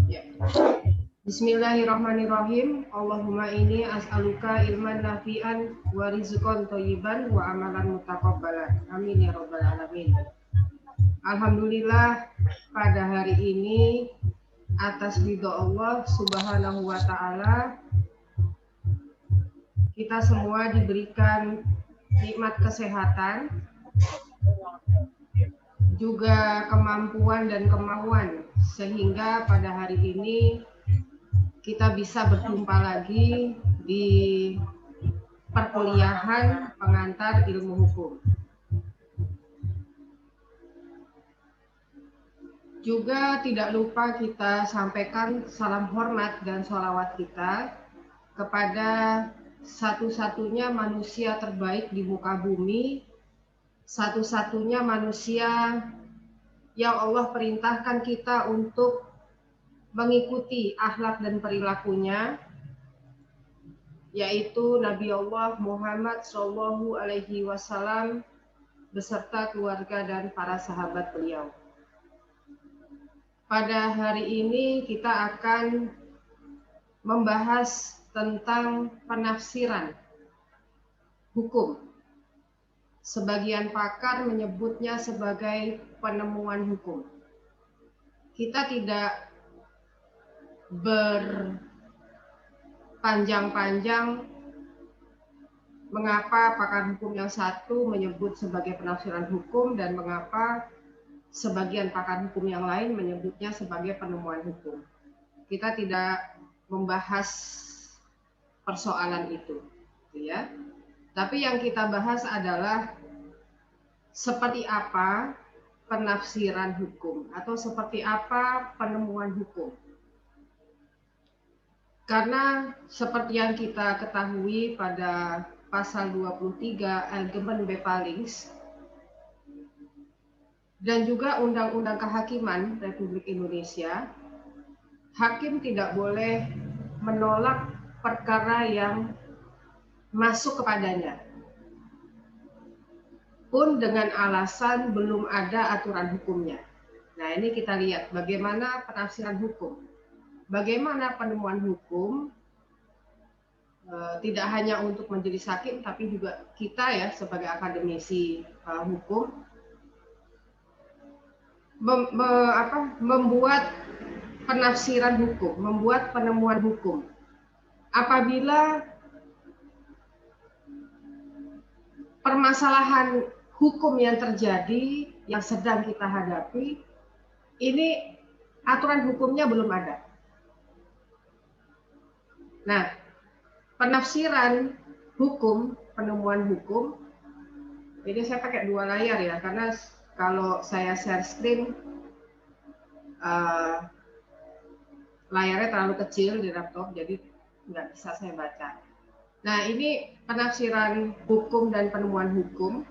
Ya. Bismillahirrahmanirrahim. Allahumma inni as'aluka ilman nafi'an wa rizqan thayyiban wa amalan mutaqabbalan. Amin ya rabbal alamin. Alhamdulillah pada hari ini atas ridho Allah Subhanahu wa taala kita semua diberikan nikmat kesehatan, juga kemampuan dan kemauan sehingga pada hari ini kita bisa berjumpa lagi di perkuliahan pengantar ilmu hukum. Juga tidak lupa kita sampaikan salam hormat dan sholawat kita kepada satu-satunya manusia terbaik di muka bumi, satu-satunya manusia yang Allah perintahkan kita untuk mengikuti akhlak dan perilakunya, yaitu Nabi Allah Muhammad SAW beserta keluarga dan para sahabat beliau. Pada hari ini kita akan membahas tentang penafsiran hukum. Sebagian pakar menyebutnya sebagai penemuan hukum. Kita tidak berpanjang-panjang mengapa pakar hukum yang satu menyebut sebagai penafsiran hukum dan mengapa sebagian pakar hukum yang lain menyebutnya sebagai penemuan hukum. Kita tidak membahas persoalan itu, ya. Tapi yang kita bahas adalah seperti apa penafsiran hukum atau seperti apa penemuan hukum. Karena seperti yang kita ketahui pada pasal 23 Algemeen Bepalings dan juga Undang-Undang Kehakiman Republik Indonesia, hakim tidak boleh menolak perkara yang masuk kepadanya, pun dengan alasan belum ada aturan hukumnya. Nah, ini kita lihat bagaimana penafsiran hukum, bagaimana penemuan hukum, tidak hanya untuk majelis hakim, tapi juga kita ya sebagai akademisi hukum, membuat penafsiran hukum, membuat penemuan hukum. Apabila permasalahan hukum yang terjadi, yang sedang kita hadapi, ini aturan hukumnya belum ada. Nah, penafsiran hukum, penemuan hukum, ini saya pakai dua layar ya, karena kalau saya share screen, layarnya terlalu kecil di laptop, jadi nggak bisa saya baca. Nah, ini penafsiran hukum dan penemuan hukum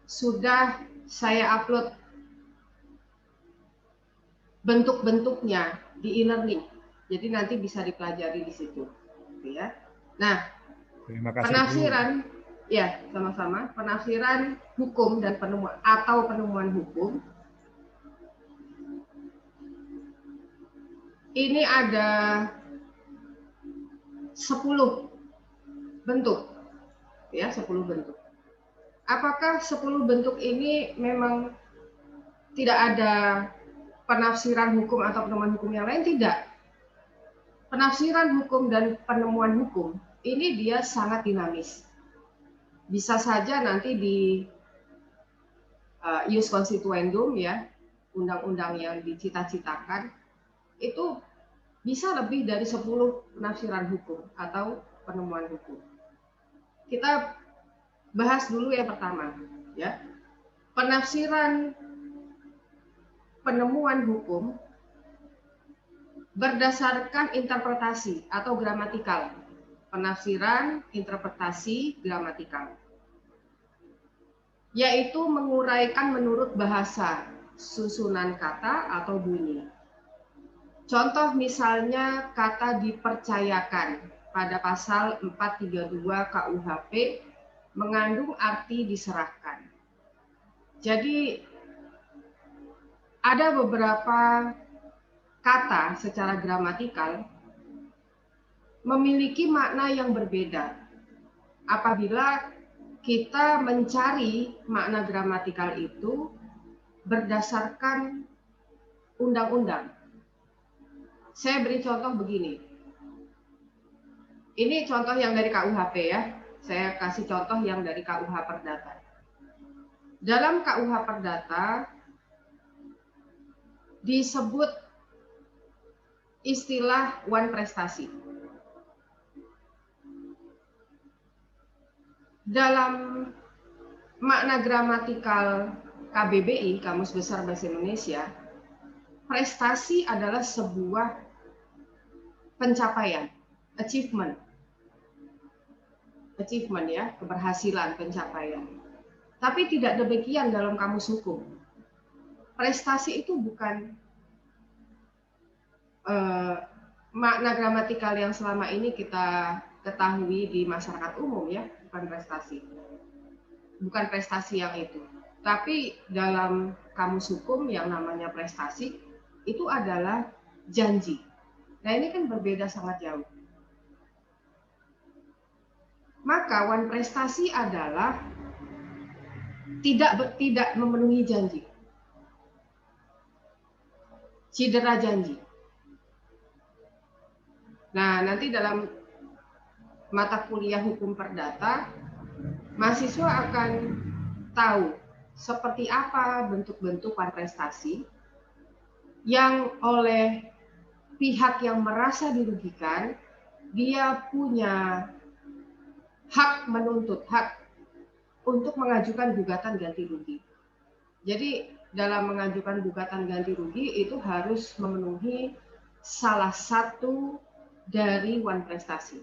sudah saya upload bentuk-bentuknya di e-learning, jadi nanti bisa dipelajari di situ, ya. Nah, penafsiran, ya sama-sama, penafsiran hukum dan penemuan atau penemuan hukum ini ada 10 bentuk, ya 10 bentuk. Apakah 10 bentuk ini memang tidak ada penafsiran hukum atau penemuan hukum yang lain? Tidak. Penafsiran hukum dan penemuan hukum ini dia sangat dinamis. Bisa saja nanti di ius constituendum ya, undang-undang yang dicita-citakan itu bisa lebih dari 10 penafsiran hukum atau penemuan hukum. Kita bahas dulu yang pertama, ya. Penafsiran penemuan hukum berdasarkan interpretasi atau gramatikal. Penafsiran, interpretasi, gramatikal. Yaitu menguraikan menurut bahasa, susunan kata atau bunyi. Contoh misalnya kata dipercayakan pada pasal 432 KUHP mengandung arti diserahkan. Jadi ada beberapa kata secara gramatikal memiliki makna yang berbeda apabila kita mencari makna gramatikal itu berdasarkan undang-undang. Saya beri contoh begini. Ini contoh yang dari KUHP ya. Saya kasih contoh yang dari KUH Perdata. Dalam KUH Perdata disebut istilah wan prestasi. Dalam makna gramatikal KBBI, Kamus Besar Bahasa Indonesia, prestasi adalah sebuah pencapaian, achievement ya, keberhasilan, pencapaian. Tapi tidak demikian dalam kamus hukum. Prestasi itu bukan makna gramatikal yang selama ini kita ketahui di masyarakat umum ya, bukan prestasi. Bukan prestasi yang itu. Tapi dalam kamus hukum yang namanya prestasi itu adalah janji. Nah, ini kan berbeda sangat jauh. Maka wan prestasi adalah tidak memenuhi janji. Cedera janji. Nah, nanti dalam mata kuliah hukum perdata, mahasiswa akan tahu seperti apa bentuk-bentuk wan prestasi yang oleh pihak yang merasa dirugikan, dia punya hak menuntut, hak untuk mengajukan gugatan ganti rugi. Jadi dalam mengajukan gugatan ganti rugi itu harus memenuhi salah satu dari wan prestasi.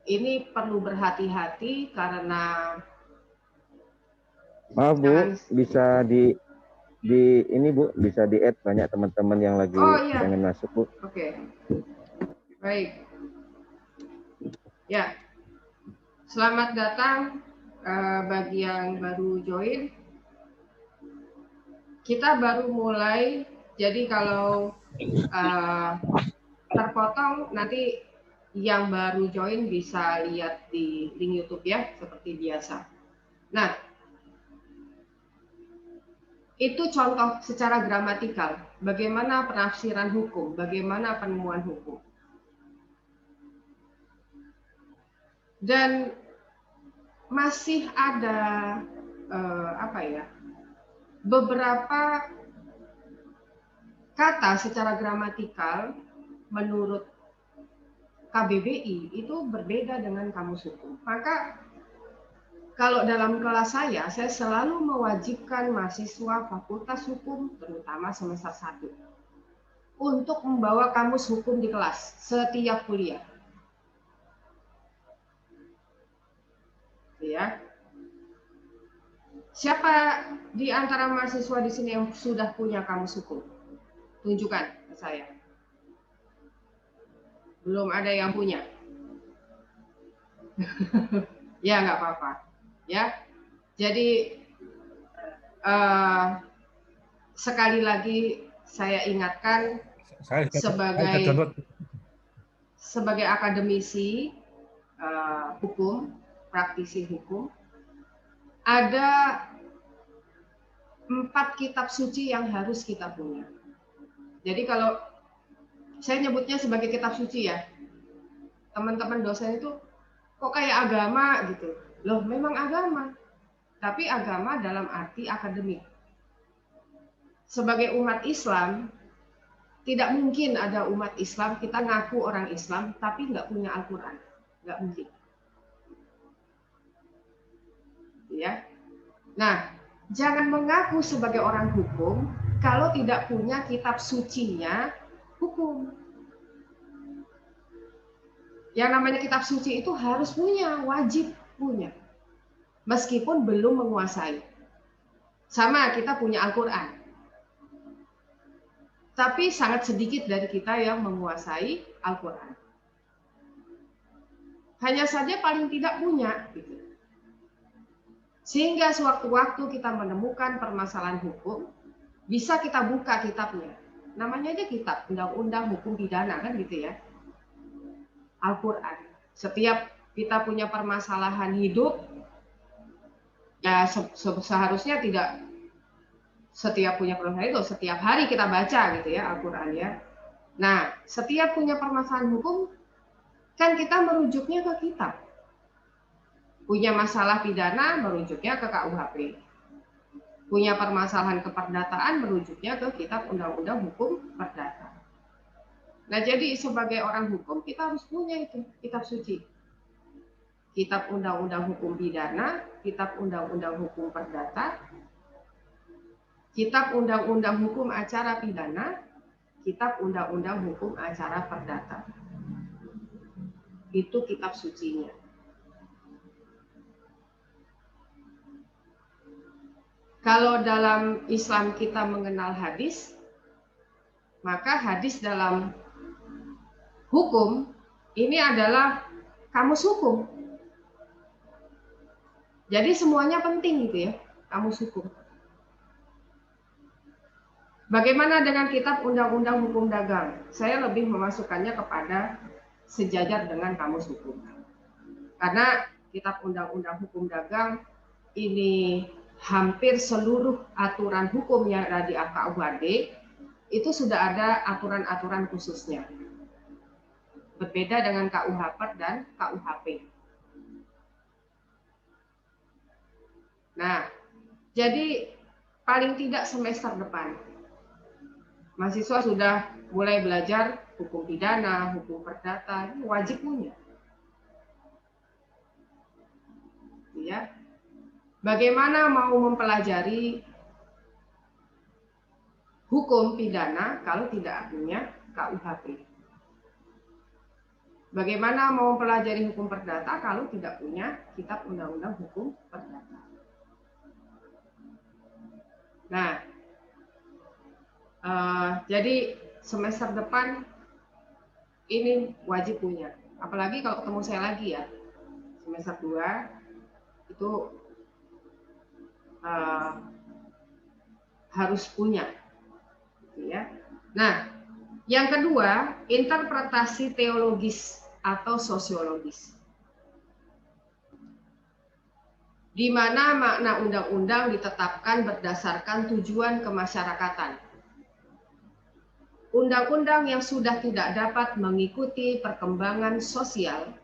Ini perlu berhati-hati karena maaf Bu, bisa di ini Bu, bisa di-add banyak teman-teman yang lagi pengen masuk Bu. Oke. Baik. Ya. Selamat datang bagi yang baru join. Kita baru mulai, jadi kalau terpotong nanti yang baru join bisa lihat di link YouTube ya, seperti biasa. Nah, itu contoh secara gramatikal, bagaimana penafsiran hukum, bagaimana penemuan hukum. Dan masih ada beberapa kata secara gramatikal menurut KBBI itu berbeda dengan kamus hukum. Maka kalau dalam kelas saya selalu mewajibkan mahasiswa Fakultas Hukum, terutama semester 1, untuk membawa kamus hukum di kelas setiap kuliah. Ya. Siapa di antara mahasiswa di sini yang sudah punya kamus hukum? Tunjukkan ke saya. Belum ada yang punya. Ya, nggak apa-apa. Ya, jadi sekali lagi saya ingatkan sebagai akademisi hukum, praktisi hukum, ada 4 kitab suci yang harus kita punya. Jadi kalau saya nyebutnya sebagai kitab suci ya, teman-teman dosen itu kok kayak agama gitu. Loh, memang agama, tapi agama dalam arti akademik. Sebagai umat Islam, tidak mungkin ada umat Islam, kita ngaku orang Islam, tapi nggak punya Al-Quran. Nggak mungkin. Ya. Nah, jangan mengaku sebagai orang hukum kalau tidak punya kitab sucinya hukum. Yang namanya kitab suci itu harus punya, wajib punya. Meskipun belum menguasai. Sama, kita punya Al-Quran. Tapi sangat sedikit dari kita yang menguasai Al-Quran. Hanya saja paling tidak punya. Gitu. Sehingga sewaktu-waktu kita menemukan permasalahan hukum, Bisa kita buka kitabnya. Namanya aja kitab Undang-Undang Hukum Pidana kan gitu ya. Al-Qur'an. Setiap kita punya permasalahan hidup, ya seharusnya tidak setiap punya permasalahan itu setiap hari kita baca gitu ya Al-Qur'an ya. Nah, setiap punya permasalahan hukum kan kita merujuknya ke kitab. Punya masalah pidana merujuknya ke KUHP. Punya permasalahan keperdataan merujuknya ke kitab Undang-Undang Hukum Perdata. Nah, jadi sebagai orang hukum kita harus punya itu kitab suci. Kitab Undang-Undang Hukum Pidana, kitab Undang-Undang Hukum Perdata, kitab Undang-Undang Hukum Acara Pidana, kitab Undang-Undang Hukum Acara Perdata. Itu kitab sucinya. Kalau dalam Islam kita mengenal hadis, maka hadis dalam hukum ini adalah kamus hukum. Jadi semuanya penting gitu ya, kamus hukum. Bagaimana dengan kitab Undang-Undang Hukum Dagang? Saya lebih memasukkannya kepada sejajar dengan kamus hukum. Karena kitab Undang-Undang Hukum Dagang ini hampir seluruh aturan hukum yang ada di KUHD itu sudah ada aturan-aturan khususnya. Berbeda dengan KUHP dan KUHP. Nah, jadi paling tidak semester depan mahasiswa sudah mulai belajar hukum pidana, hukum perdata, ini wajib punya. Ya. Bagaimana mau mempelajari hukum pidana kalau tidak punya KUHP? Bagaimana mau mempelajari hukum perdata kalau tidak punya kitab Undang-Undang Hukum Perdata? Nah, jadi semester depan ini wajib punya. Apalagi kalau ketemu saya lagi ya, semester 2 itu harus punya, gitu ya. Nah, yang kedua, interpretasi teologis atau sosiologis, di mana makna undang-undang ditetapkan berdasarkan tujuan kemasyarakatan. Undang-undang yang sudah tidak dapat mengikuti perkembangan sosial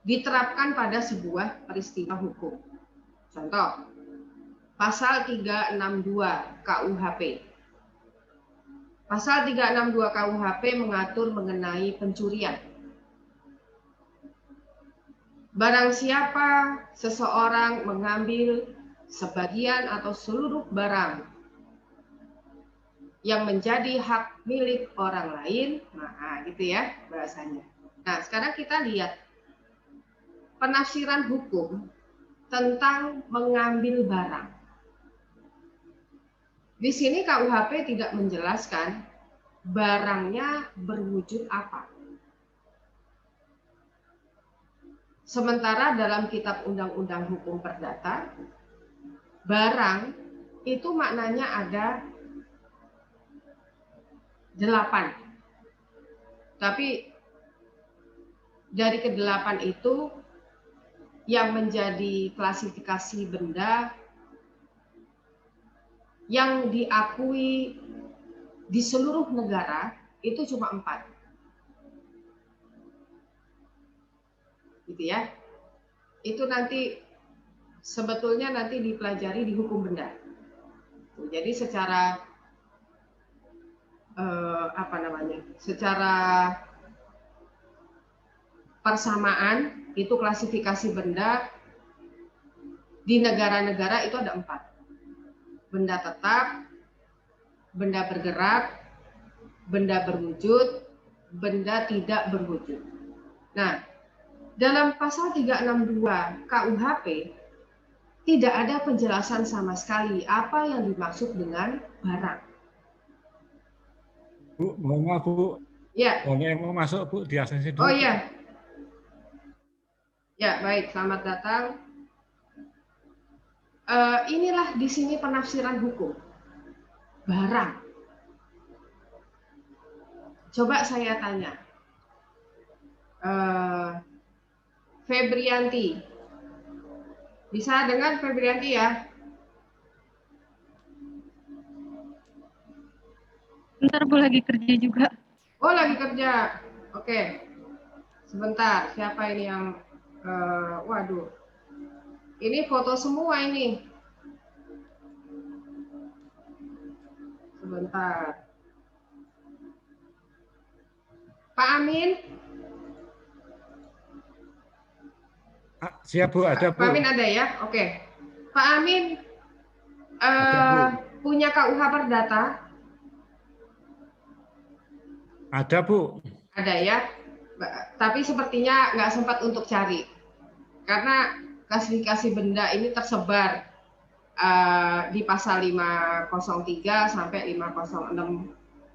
diterapkan pada sebuah peristiwa hukum. Contoh, pasal 362 KUHP. Pasal 362 KUHP mengatur mengenai pencurian. Barang siapa seseorang mengambil sebagian atau seluruh barang yang menjadi hak milik orang lain, nah gitu ya bahasanya. Nah, sekarang kita lihat penafsiran hukum tentang mengambil barang. Di sini KUHP tidak menjelaskan barangnya berwujud apa. Sementara dalam kitab Undang-Undang Hukum Perdata, barang itu maknanya ada 8. Tapi dari ke-8 itu yang menjadi klasifikasi benda yang diakui di seluruh negara itu cuma 4. Gitu ya. Itu nanti sebetulnya nanti dipelajari di hukum benda. Jadi secara secara persamaan itu klasifikasi benda di negara-negara itu ada 4. Benda tetap, benda bergerak, benda berwujud, benda tidak berwujud. Nah, dalam pasal 362 KUHP tidak ada penjelasan sama sekali apa yang dimaksud dengan barang. Bu, mohon maaf Bu. Ya. Boleh mau masuk Bu di ACC dulu. Oh iya. Ya, baik. Selamat datang. inilah di sini penafsiran hukum. Barang. Coba saya tanya. Febrianti. Bisa dengar Febrianti ya? Bentar Bu, lagi kerja juga. Oh, lagi kerja. Oke. Sebentar, siapa ini yang waduh. Ini foto semua ini. Sebentar. Pak Amin? Siap Bu, ada Bu. Pak Amin ada ya? Oke. Pak Amin punya KUH Perdata? Ada Bu. Ada ya. Tapi sepertinya nggak sempat untuk cari. Karena klasifikasi benda ini tersebar di pasal 503 sampai 506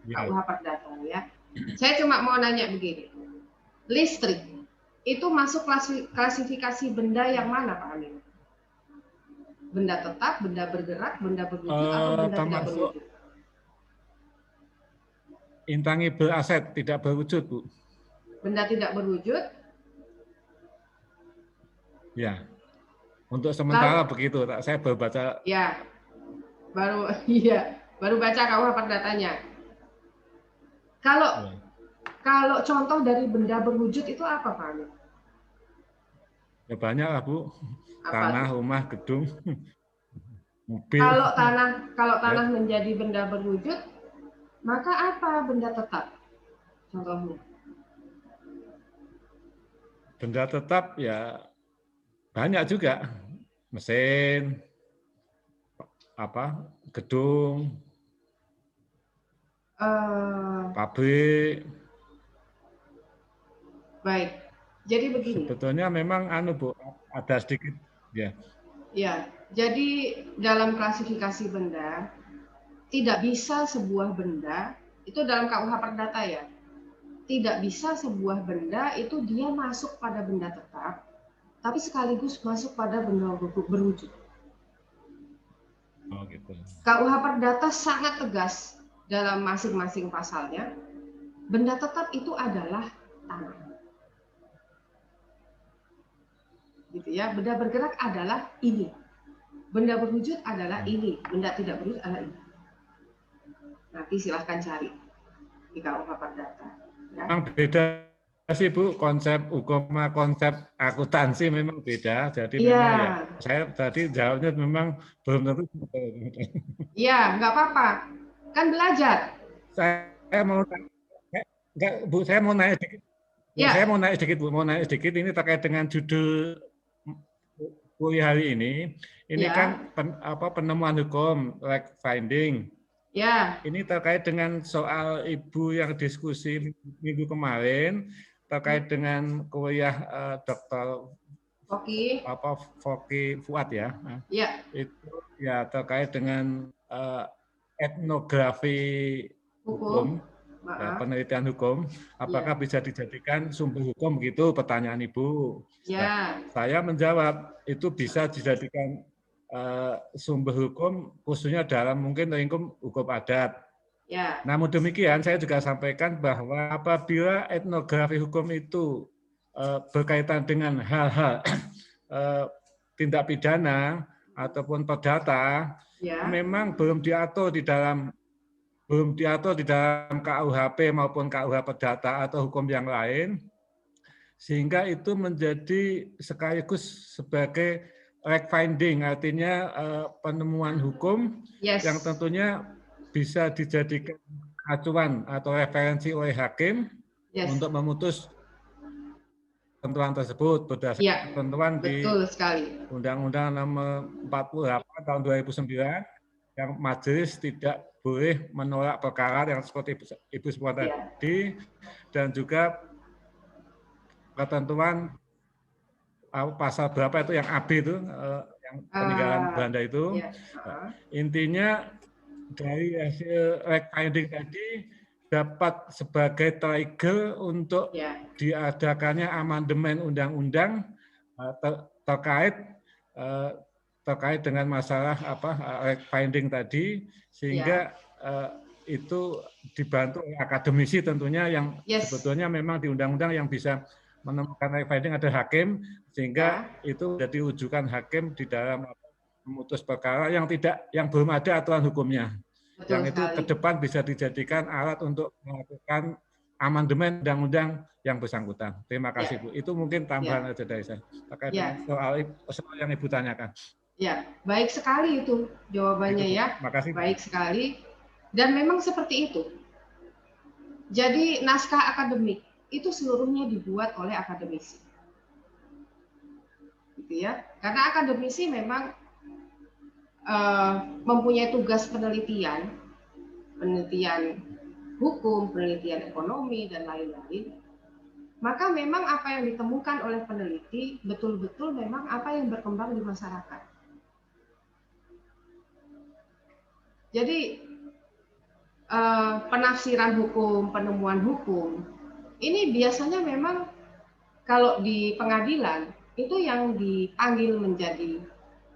KUH Perdata ya. Saya cuma mau nanya begini. Listrik itu masuk klasifikasi benda yang mana Pak Amin? Benda tetap, benda bergerak, benda berwujud, atau benda tidak berwujud? Intangible aset, tidak berwujud Bu. Benda tidak berwujud? Ya. Untuk sementara begitu. Saya baru baca. Ya. Baru baca KUH Perdatanya. Kalau contoh dari benda berwujud itu apa Pak Amin? Ya banyak lah Bu. Tanah, rumah, gedung, mobil. Kalau tanah menjadi benda berwujud, maka apa benda tetap? Contohnya. Benda tetap ya banyak juga. Mesin, gedung, pabrik. Baik. Jadi begini. Sebetulnya memang Bu, ada sedikit ya. Ya, jadi dalam klasifikasi benda tidak bisa sebuah benda itu dalam KUH Perdata ya. Tidak bisa sebuah benda itu dia masuk pada benda tetap, tapi sekaligus masuk pada benda berwujud. Oh gitu. KUH Perdata sangat tegas dalam masing-masing pasalnya. Benda tetap itu adalah tanah. Gitu ya, benda bergerak adalah ini, benda berwujud adalah ini, benda tidak berwujud adalah ini. Nanti silahkan cari di KUH Perdata. Ya. Memang beda sih Bu, konsep hukum sama konsep akuntansi memang beda. Jadi memang ya, saya tadi jawabnya memang belum tentu. Iya, nggak apa-apa, kan belajar. Saya mau enggak Bu, saya mau nanya sedikit. Ya. Saya mau nanya sedikit ini terkait dengan judul kuliah hari ini. Ini kan penemuan hukum, like finding. Ya. Ini terkait dengan soal Ibu yang diskusi minggu kemarin terkait dengan kuliah Dr. Foki Fuad ya. Ya. Itu ya terkait dengan etnografi hukum. Ya, penelitian hukum, apakah bisa dijadikan sumber hukum begitu pertanyaan Ibu? Ya. Nah, saya menjawab itu bisa dijadikan sumber hukum khususnya dalam mungkin lingkup hukum adat. Ya. Namun demikian saya juga sampaikan bahwa apabila etnografi hukum itu berkaitan dengan hal-hal tindak pidana ataupun perdata, memang belum diatur di dalam KUHP maupun KUH Perdata atau hukum yang lain, sehingga itu menjadi sekaligus sebagai fact finding, artinya penemuan hukum yang tentunya bisa dijadikan acuan atau referensi oleh hakim untuk memutus ketentuan tersebut berdasarkan ketentuan di Undang-Undang Nomor 48 Tahun 2009 yang majelis tidak boleh menolak perkara yang seperti Ibu sebut tadi, dan juga ketentuan pasal berapa itu yang AB itu, yang peninggalan Belanda itu. Intinya dari hasil fact finding tadi dapat sebagai trigger untuk diadakannya amandemen undang-undang terkait terkait dengan masalah finding tadi, sehingga itu dibantu oleh akademisi tentunya yang sebetulnya memang di undang-undang yang bisa menemukan finding ada hakim, sehingga itu jadi rujukan hakim di dalam memutus perkara yang belum ada aturan hukumnya. Betul yang itu sekali. ke depan bisa dijadikan alat untuk melakukan amandemen undang-undang yang bersangkutan. Terima kasih, Bu. Itu mungkin tambahan aja dari saya terkait dengan soal yang Ibu tanyakan. Ya, baik sekali itu jawabannya ya. Makasih. Baik sekali. Dan memang seperti itu. Jadi naskah akademik itu seluruhnya dibuat oleh akademisi. Gitu ya. Karena akademisi memang mempunyai tugas penelitian hukum, penelitian ekonomi, dan lain-lain. Maka memang apa yang ditemukan oleh peneliti betul-betul memang apa yang berkembang di masyarakat. Jadi penafsiran hukum, penemuan hukum, ini biasanya memang kalau di pengadilan itu yang dipanggil menjadi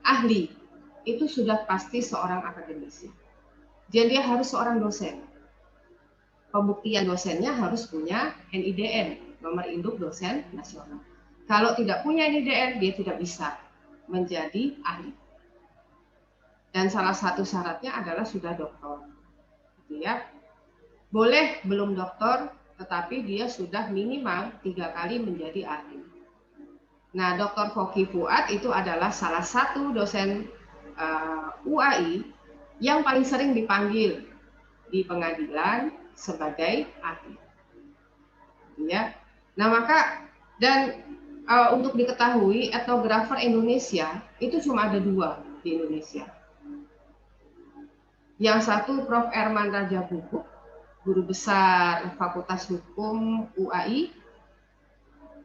ahli itu sudah pasti seorang akademisi. Jadi dia harus seorang dosen. Pembuktian dosennya harus punya NIDN, nomor induk dosen nasional. Kalau tidak punya NIDN, dia tidak bisa menjadi ahli. Dan salah satu syaratnya adalah sudah doktor. Gitu ya. Boleh belum doktor, tetapi dia sudah minimal 3 kali menjadi ahli. Nah, Dr. Foky Fuad itu adalah salah satu dosen UAI yang paling sering dipanggil di pengadilan sebagai ahli. Ya. Nah, maka dan untuk diketahui etnografer Indonesia itu cuma ada 2 di Indonesia. Yang satu Prof. Erman Raja Bubuk, guru besar Fakultas Hukum UAI.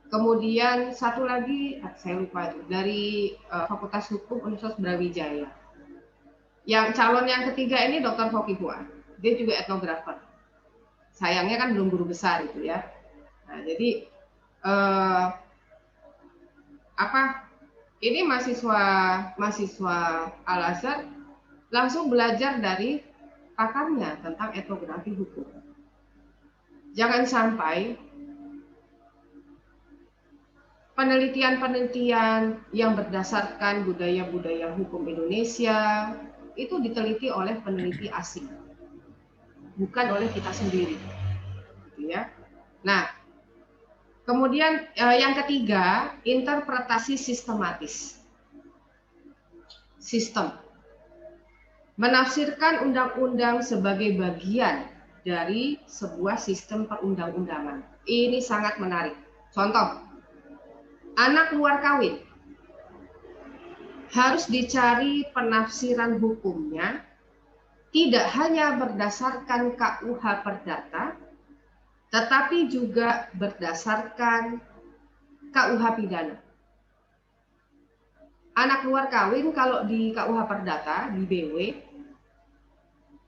Kemudian satu lagi, saya lupa itu, dari Fakultas Hukum Universitas Brawijaya. Yang calon yang ketiga ini Dr. Foky Fuad. Dia juga etnografer. Sayangnya kan belum guru besar itu ya. Nah, jadi ini mahasiswa Al-Azhar langsung belajar dari pakarnya tentang etnografi hukum. Jangan sampai penelitian-penelitian yang berdasarkan budaya-budaya hukum Indonesia itu diteliti oleh peneliti asing, bukan oleh kita sendiri. Gitu ya. Nah, kemudian yang ketiga, interpretasi sistematis. Sistem. Menafsirkan undang-undang sebagai bagian dari sebuah sistem perundang-undangan. Ini sangat menarik. Contoh, anak luar kawin. Harus dicari penafsiran hukumnya, tidak hanya berdasarkan KUH Perdata, tetapi juga berdasarkan KUH Pidana. Anak luar kawin kalau di KUH Perdata, di BW,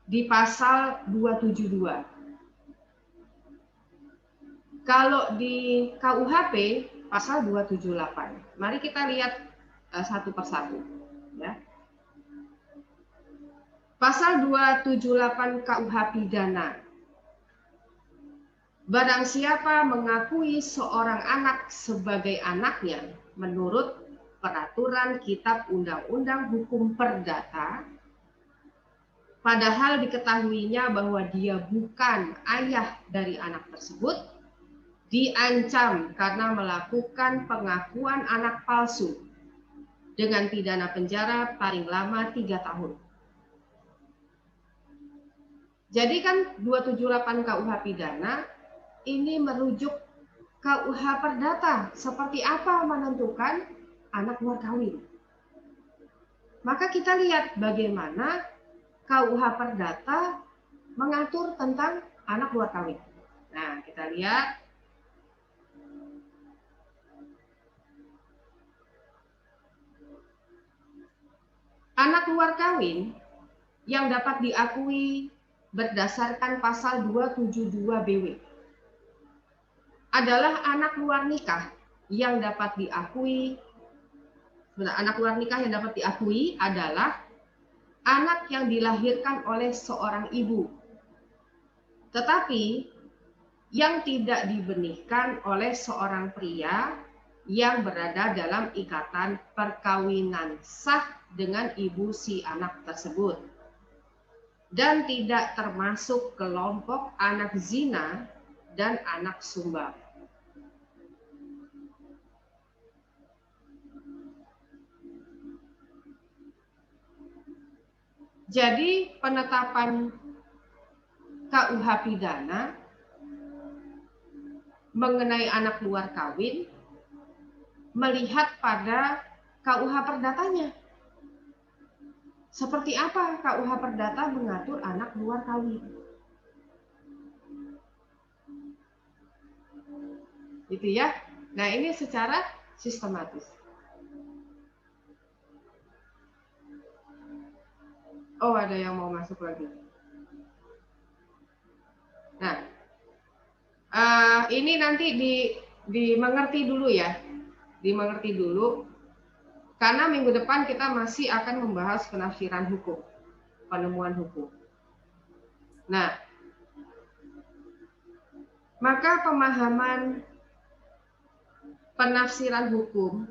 di pasal 272. Kalau di KUHP, pasal 278. Mari kita lihat satu persatu. Ya. Pasal 278 KUH Pidana. Barang siapa mengakui seorang anak sebagai anaknya menurut peraturan Kitab Undang-Undang Hukum Perdata, padahal diketahuinya bahwa dia bukan ayah dari anak tersebut, diancam karena melakukan pengakuan anak palsu dengan pidana penjara paling lama 3 tahun. Jadi kan 278 KUH Pidana ini merujuk KUH Perdata. Seperti apa menentukan anak luar kawin. Maka kita lihat bagaimana KUH Perdata mengatur tentang anak luar kawin. Nah, kita lihat. Anak luar kawin yang dapat diakui berdasarkan pasal 272 BW adalah anak luar nikah yang dapat diakui Anak luar nikah yang dapat diakui adalah anak yang dilahirkan oleh seorang ibu. Tetapi yang tidak dibenihkan oleh seorang pria yang berada dalam ikatan perkawinan sah dengan ibu si anak tersebut. Dan tidak termasuk kelompok anak zina dan anak sumbang. Jadi penetapan KUH pidana mengenai anak luar kawin melihat pada KUH perdatanya. Seperti apa KUH perdata mengatur anak luar kawin? Gitu ya. Nah, ini secara sistematis. Oh, ada yang mau masuk lagi. Nah, ini nanti dimengerti dulu ya. Dimengerti dulu. Karena minggu depan kita masih akan membahas penafsiran hukum. Penemuan hukum. Nah, maka pemahaman penafsiran hukum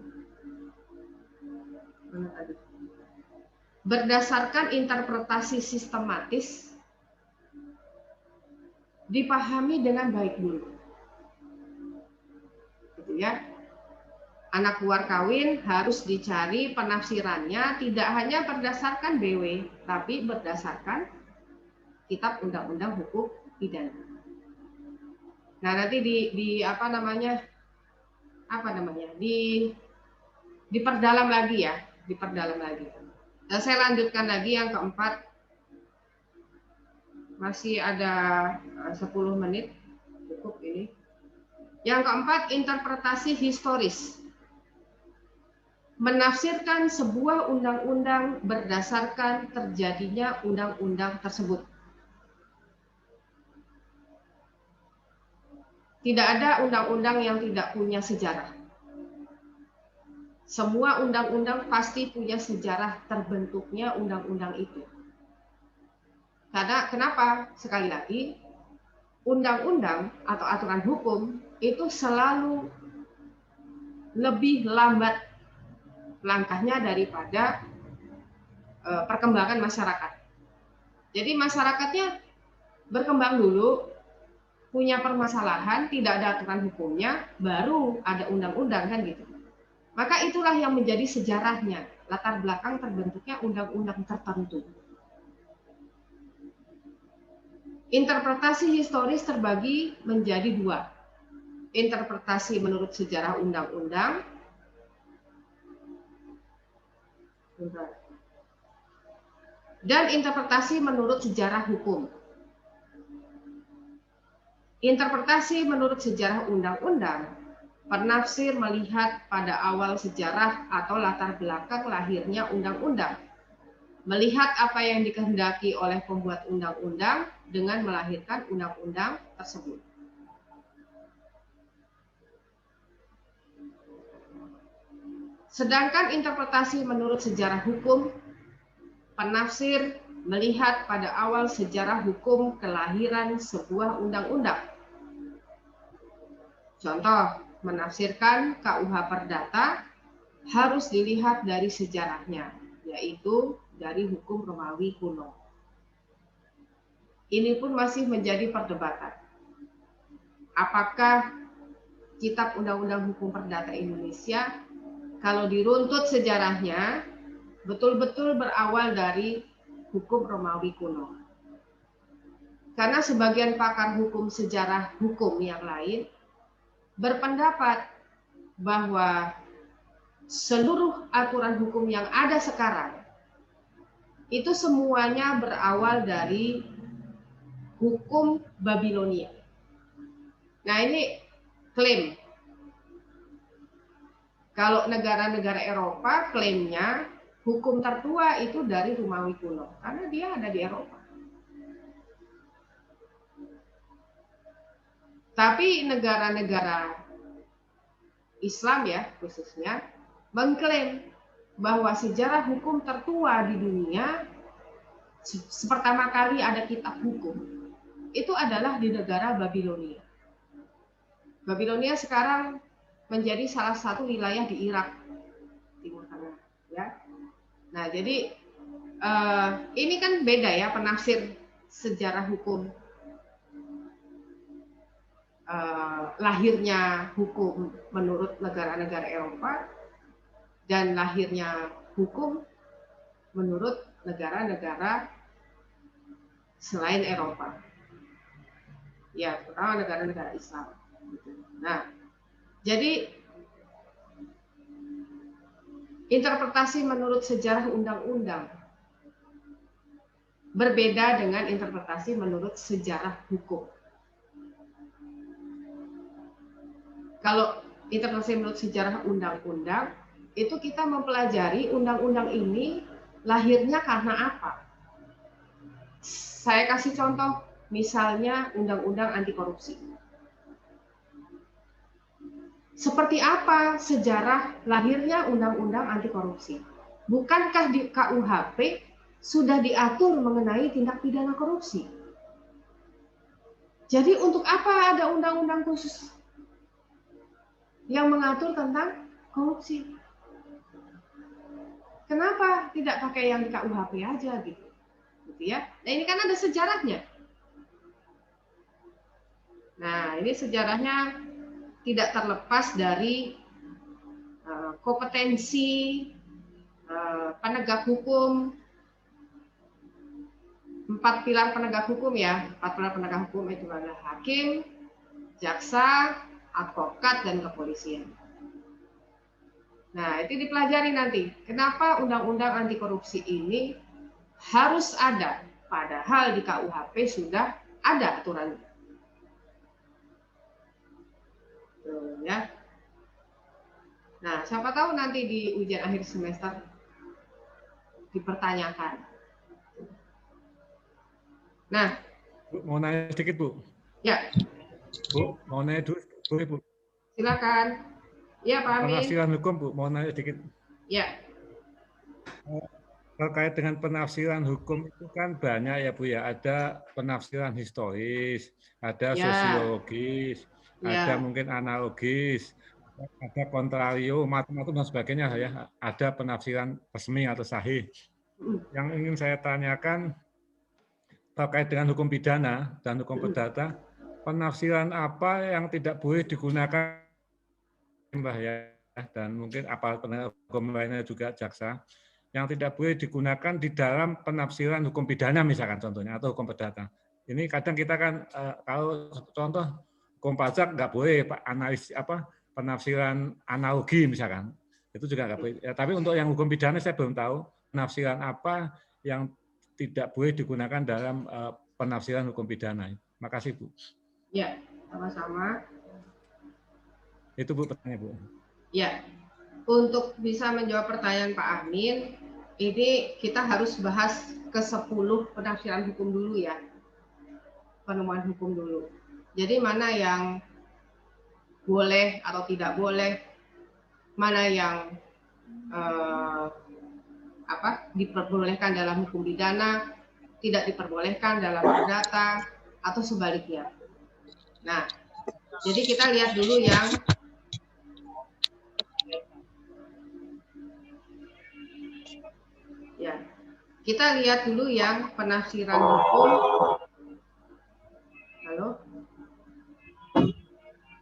berdasarkan interpretasi sistematis dipahami dengan baik dulu. Gitu ya. Anak luar kawin harus dicari penafsirannya tidak hanya berdasarkan BW, tapi berdasarkan Kitab Undang-Undang Hukum Pidana. Nah, nanti diperdalam lagi ya, diperdalam lagi. Dan saya lanjutkan lagi yang keempat. Masih ada 10 menit, cukup ini. Yang keempat, interpretasi historis. Menafsirkan sebuah undang-undang berdasarkan terjadinya undang-undang tersebut. Tidak ada undang-undang yang tidak punya sejarah. Semua undang-undang pasti punya sejarah terbentuknya undang-undang itu. Karena kenapa? Sekali lagi, undang-undang atau aturan hukum itu selalu lebih lambat langkahnya daripada perkembangan masyarakat. Jadi masyarakatnya berkembang dulu, punya permasalahan, tidak ada aturan hukumnya, baru ada undang-undang kan gitu. Maka itulah yang menjadi sejarahnya, latar belakang terbentuknya undang-undang tertentu. Interpretasi historis terbagi menjadi dua. Interpretasi menurut sejarah undang-undang dan interpretasi menurut sejarah hukum. Interpretasi menurut sejarah undang-undang, penafsir melihat pada awal sejarah atau latar belakang lahirnya undang-undang, melihat apa yang dikehendaki oleh pembuat undang-undang dengan melahirkan undang-undang tersebut. Sedangkan interpretasi menurut sejarah hukum, penafsir melihat pada awal sejarah hukum kelahiran sebuah undang-undang. Contoh, menafsirkan KUH Perdata harus dilihat dari sejarahnya, yaitu dari hukum Romawi kuno. Ini pun masih menjadi perdebatan. Apakah Kitab Undang-Undang Hukum Perdata Indonesia, kalau diruntut sejarahnya, betul-betul berawal dari hukum Romawi kuno. Karena sebagian pakar hukum sejarah hukum yang lain berpendapat bahwa seluruh aturan hukum yang ada sekarang itu semuanya berawal dari hukum Babilonia. Nah, ini klaim. Kalau negara-negara Eropa klaimnya hukum tertua itu dari Romawi kuno karena dia ada di Eropa. Tapi negara-negara Islam ya khususnya mengklaim bahwa sejarah hukum tertua di dunia, pertama kali ada kitab hukum, itu adalah di negara Babilonia. Babilonia sekarang menjadi salah satu wilayah di Irak, Timur Tengah. Ya. Nah, jadi ini kan beda ya penafsir sejarah hukum. Lahirnya hukum menurut negara-negara Eropa dan lahirnya hukum menurut negara-negara selain Eropa. Ya, terutama negara-negara Islam. Nah, jadi interpretasi menurut sejarah undang-undang berbeda dengan interpretasi menurut sejarah hukum. Kalau interpretasi menurut sejarah undang-undang, itu kita mempelajari undang-undang ini lahirnya karena apa. Saya kasih contoh, misalnya undang-undang anti korupsi. Seperti apa sejarah lahirnya undang-undang anti korupsi? Bukankah di KUHP sudah diatur mengenai tindak pidana korupsi? Jadi untuk apa ada undang-undang khusus yang mengatur tentang korupsi? Kenapa tidak pakai yang di KUHP aja gitu ya? Nah, ini kan ada sejarahnya. Nah, ini sejarahnya tidak terlepas dari kompetensi penegak hukum. 4 pilar penegak hukum ya. 4 pilar penegak hukum itu adalah hakim, jaksa, advokat, dan kepolisian. Nah, itu dipelajari nanti. Kenapa undang-undang anti korupsi ini harus ada, padahal di KUHP sudah ada aturannya. Tuh, ya. Nah, siapa tahu nanti di ujian akhir semester dipertanyakan. Nah, Bu, mau nanya sedikit, Bu. Ya. Bu, mau nanya dulu, boleh, Bu? Silakan. Ya, Pak Amin. Penafsiran hukum, Bu, mau nanya sedikit. Ya. Terkait dengan penafsiran hukum itu kan banyak ya, Bu ya. Ada penafsiran historis, ada sosiologis, ada mungkin analogis, ada kontrario, macam-macam dan sebagainya ya. Ada penafsiran resmi atau sahih. Yang ingin saya tanyakan terkait dengan hukum pidana dan hukum perdata, penafsiran apa yang tidak boleh digunakan, Mbah ya, dan mungkin aparat penegak hukum lainnya juga jaksa, yang tidak boleh digunakan di dalam penafsiran hukum pidana misalkan contohnya atau hukum perdata. Ini kadang kita kan kalau contoh hukum pajak nggak boleh analis penafsiran analogi misalkan, itu juga nggak boleh. Ya, tapi untuk yang hukum pidana saya belum tahu penafsiran apa yang tidak boleh digunakan dalam penafsiran hukum pidana. Makasih, Bu. Ya, sama-sama. Itu, Bu, pertanyaan, Bu. Ya, untuk bisa menjawab pertanyaan Pak Amin, ini kita harus bahas ke-10 penafsiran hukum dulu ya. Penemuan hukum dulu. Jadi mana yang boleh atau tidak boleh, mana yang diperbolehkan dalam hukum pidana, tidak diperbolehkan dalam perdata, atau sebaliknya. Nah, jadi kita lihat dulu yang kita lihat dulu yang penafsiran hukum. Halo?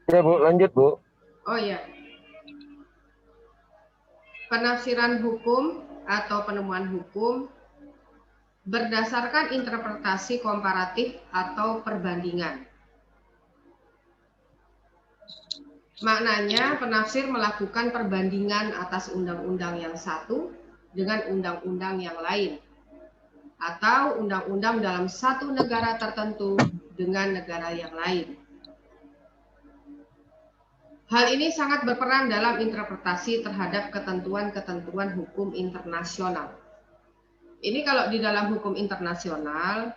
Ya, Bu, lanjut, Bu. Oh ya. Penafsiran hukum atau penemuan hukum berdasarkan interpretasi komparatif atau perbandingan. Maknanya penafsir melakukan perbandingan atas undang-undang yang satu dengan undang-undang yang lain, atau undang-undang dalam satu negara tertentu dengan negara yang lain. Hal ini sangat berperan dalam interpretasi terhadap ketentuan-ketentuan hukum internasional. Ini kalau di dalam hukum internasional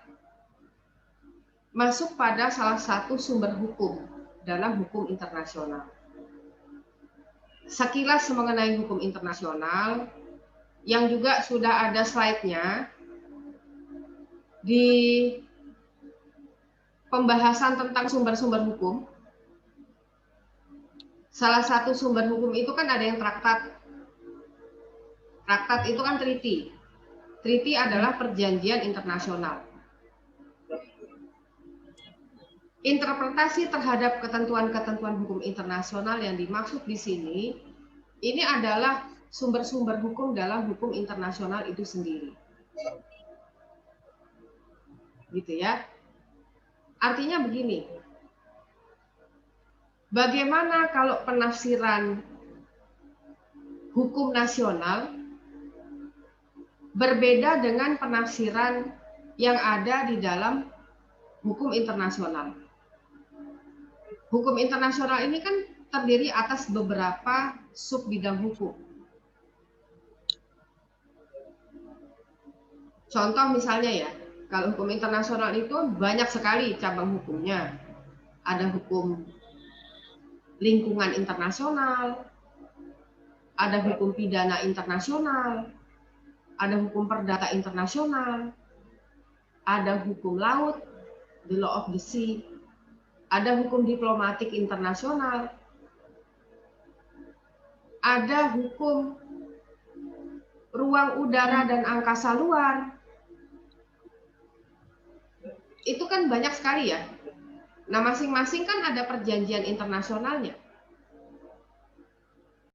masuk pada salah satu sumber hukum dalam hukum internasional. Sekilas mengenai hukum internasional, yang juga sudah ada slide-nya di pembahasan tentang sumber-sumber hukum. Salah satu sumber hukum itu kan ada yang traktat. Traktat itu kan treaty. Treaty adalah perjanjian internasional. Interpretasi terhadap ketentuan-ketentuan hukum internasional yang dimaksud di sini, ini adalah sumber-sumber hukum dalam hukum internasional itu sendiri. Gitu ya. Artinya begini, bagaimana kalau penafsiran hukum nasional berbeda dengan penafsiran yang ada di dalam hukum internasional? Hukum internasional ini kan terdiri atas beberapa sub bidang hukum. Contoh misalnya ya, kalau hukum internasional itu banyak sekali cabang hukumnya. Ada hukum lingkungan internasional, ada hukum pidana internasional, ada hukum perdata internasional, ada hukum laut, the law of the sea, ada hukum diplomatik internasional, ada hukum ruang udara dan angkasa luar. Itu kan banyak sekali ya. Nah, masing-masing kan ada perjanjian internasionalnya.